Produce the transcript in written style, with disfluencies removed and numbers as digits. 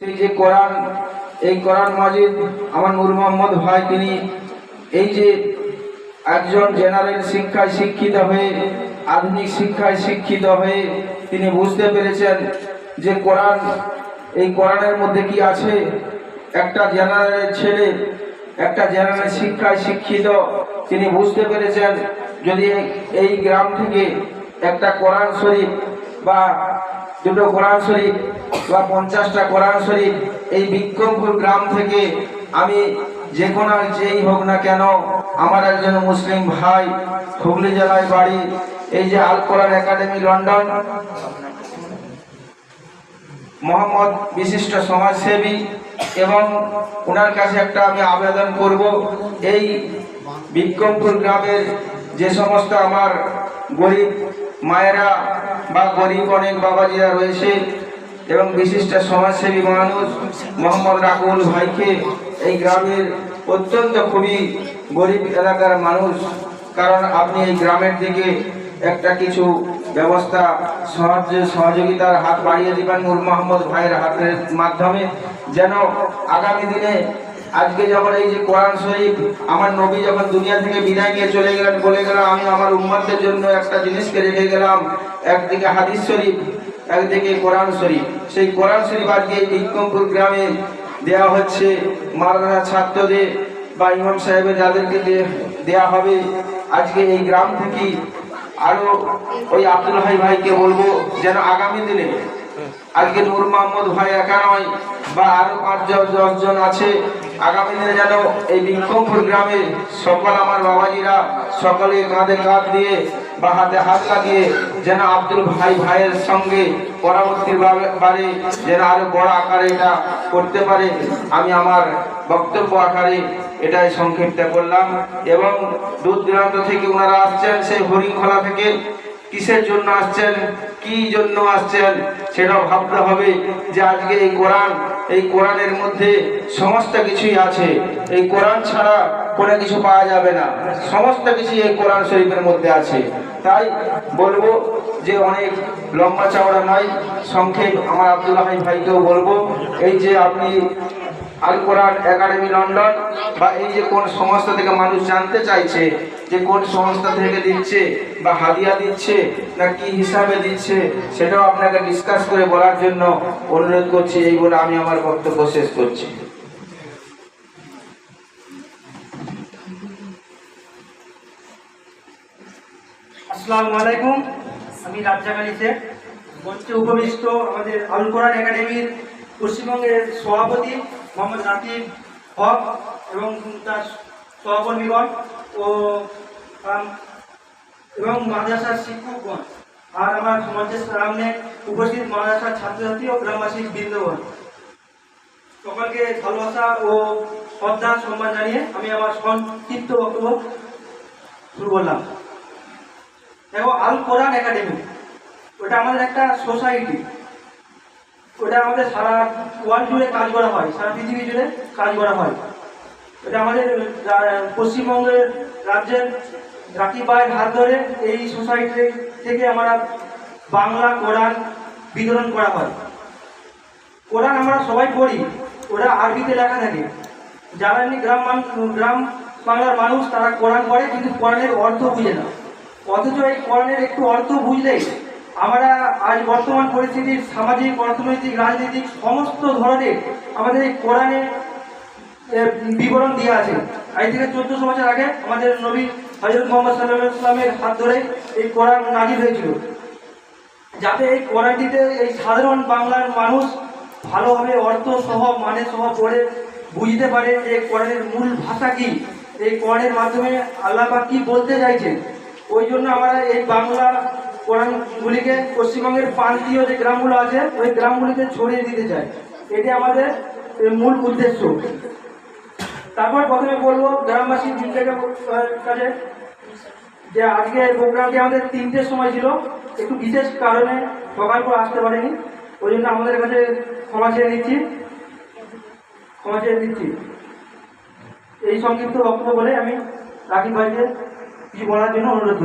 সেই যে কোরআন, এই কোরআন মাজিদ আমার নূর মোহাম্মদ ভাই তিনি এই যে একজন জেনারেল শিক্ষায় শিক্ষিত হয়ে, আধুনিক শিক্ষায় শিক্ষিত হয়ে তিনি বুঝতে পেরেছেন যে কোরআন, এই কোরআনের মধ্যে কি আছে। একটা জেনারেল ছেলে, একটা জেনারেল শিক্ষায় শিক্ষিত, তিনি বুঝতে পেরেছেন যদি এই গ্রাম থেকে একটা কোরআন শরীফ বা দুটো কোরআন শরীফ বা 50টা কোরআন শরীফ এই বিক্রমপুর গ্রাম থেকে আমি যে কোনো যেই হোক না কেন, আমার একজন মুসলিম ভাই হুগলি জেলায় বাড়ি, এই যে আল কোরআন একাডেমি লন্ডন, মোহাম্মদ বিশিষ্ট সমাজসেবী, এবং ওনার কাছে একটা আমি আবেদন করব, এই বিক্রমপুর গ্রামের যে সমস্ত আমার গরিব মায়েরা বা গরিব অনেক বাবাজিরা রয়েছে এবং বিশিষ্ট সমাজসেবী মানুষ মোহাম্মদ রাকুল ভাইকে, এই গ্রামের অত্যন্ত খুবই গরিব এলাকার মানুষ, কারণ আপনি এই গ্রামের দিকে একটা কিছু ব্যবস্থা সহযোগিতার হাত বাড়িয়ে দিবেন নূর মোহাম্মদ ভাইয়ের হাতের মাধ্যমে, যেন আগামী দিনে আজকে যখন এই যে কোরআন শরীফ আমার নবী যখন দুনিয়া থেকে বিদায় নিয়ে চলে গেলেন, বলে গেলাম আমি আমার উম্মতদের জন্য একটা জিনিসকে রেখে গেলাম, একদিকে হাদিস শরীফ, একদিকে কোরআন শরীফ। সেই কোরআন শরীফ আজকে এই বিক্রমপুর গ্রামে দেওয়া হচ্ছে মাদ্রাসা ছাত্রদের বা ইমাম সাহেবের যাদেরকে দেওয়া হবে। আজকে এই গ্রাম থেকে আরো ওই আব্দুল হাই ভাইকে বলবো যেন আগামী দিনে আজকে নূর মোহাম্মদ ভাই একা নয় বা আরো 5-10 জন আছে, আগামী দিনে যেন এই বিক্রমপুর গ্রামে সকল আমার বাবাজিরা সকলে কাঁধে কাঁধ দিয়ে বা হাতে হাত লাগিয়ে যেন আব্দুল ভাইয়ের সঙ্গে পরবর্তী বারে যেন আরো বড় আকারে এটা করতে পারে। আমি আমার বক্তব্য আকারে এটাই সংক্ষিপ্ত করলাম। এবং দূর দূরান্ত থেকে ওনারা আসছেন, সেই হরিণখোলা থেকে, কিসের জন্য আসছেন, কি জন্য আসছেন সেটাও ভাবতে হবে যে আজকে এই কোরআন, এই কোরআনের মধ্যে সমস্ত কিছুই আছে, এই কোরআন ছাড়া কোনো কিছু পাওয়া যাবে না, সমস্ত কিছু এই কোরআন শরীফের মধ্যে আছে। তাই বলবো যে অনেক লম্বা চওড়া নয়, সংক্ষেপ আমার আব্দুল হাই ভাইকেও বলবো, এই যে আপনি আল কোরআন একাডেমি লন্ডন বা এই যে কোন সংস্থা থেকে মানুষ জানতে চাইছে যে কোন সংস্থা থেকে দিচ্ছে বা হাদিয়া দিচ্ছে না কি হিসাবে দিচ্ছে, সেটাও আপনাকে ডিসকাস করে বলার জন্য অনুরোধ করছি। এই বলে আমি আমার বক্তব্য শেষ করছি। আসসালামু আলাইকুম, আমি রাজ্জাক আলী শেখ, মঞ্চে উপবিষ্ট আমাদের আল কোরআন একাডেমির পশ্চিমবঙ্গের সভাপতি মোহাম্মদ রাকিব হক এবং তার সহকর্মীগণ এবং মাদ্রাসার শিক্ষকগণ, আর আমার মঞ্চের সামনে উপস্থিত মাদ্রাসার ছাত্রছাত্রী ও গ্রামবাসী বৃন্দগণ, সকলকে ভালোবাসা ও শ্রদ্ধা সম্মান জানিয়ে আমি আমার সংক্ষিপ্ত বক্তব্য শুরু করলাম। দেখো, আল কোরআন একাডেমি ওটা আমাদের একটা সোসাইটি, ওটা আমাদের সারা ওয়ার্ল্ড জুড়ে কাজ করা হয়, সারা পৃথিবী জুড়ে কাজ করা হয়। এটা আমাদের পশ্চিমবঙ্গের রাজ্যের রাকিব ভাইয়ের হাত ধরে এই সোসাইটি থেকে আমরা বাংলা কোরআন বিতরণ করা হয়। কোরআন আমরা সবাই পড়ি, ওরা আরবিতে লেখা থাকে। যারা এমনি গ্রাম বাংলার মানুষ তারা কোরআন পড়ে, কিন্তু কোরআনের অর্থ বুঝে না। অথচ এই কোরআনের একটু অর্থ বুঝলেই আমরা আজ বর্তমান পরিস্থিতির সামাজিক, অর্থনৈতিক, রাজনৈতিক সমস্ত ধরনের আমাদের এই কোরআনে বিবরণ দেওয়া আছে। আজ থেকে 1400 বছর আগে আমাদের নবী হযরত মুহাম্মদ সাল্লাল্লাহু আলাইহি ওয়াসাল্লামের হাত ধরে এই কোরআন নাযিল হয়েছিল, যাতে এই কোরআনটিতে এই সাধারণ বাংলার মানুষ ভালোভাবে অর্থ সহ, মানে সহ পড়ে বুঝতে পারে যে কোরআনের মূল ভাষা কি, এই কোরআনের মাধ্যমে আল্লাহ পাক কি বলতে চাইছেন। ওই জন্য আমরা এই বাংলা কোরআনগুলিকে পশ্চিমবঙ্গের প্রান্তীয় যে গ্রামগুলো আছে ওই গ্রামগুলিতে ছড়িয়ে দিতে চাই, এটি আমাদের মূল উদ্দেশ্য। তারপর প্রথমে বলবো গ্রামবাসী কাছে যে আজকে প্রোগ্রামটি আমাদের 3টের সময় ছিল, একটু বিশেষ কারণে সকাল করে আসতে পারেনি, ওই জন্য আমাদের কাছে ক্ষমা চেয়ে দিচ্ছি। এই সংক্ষিপ্ত বক্তব্য বলে আমি রাকিব ভাইকে কিছু বলার জন্য অনুরোধ করি।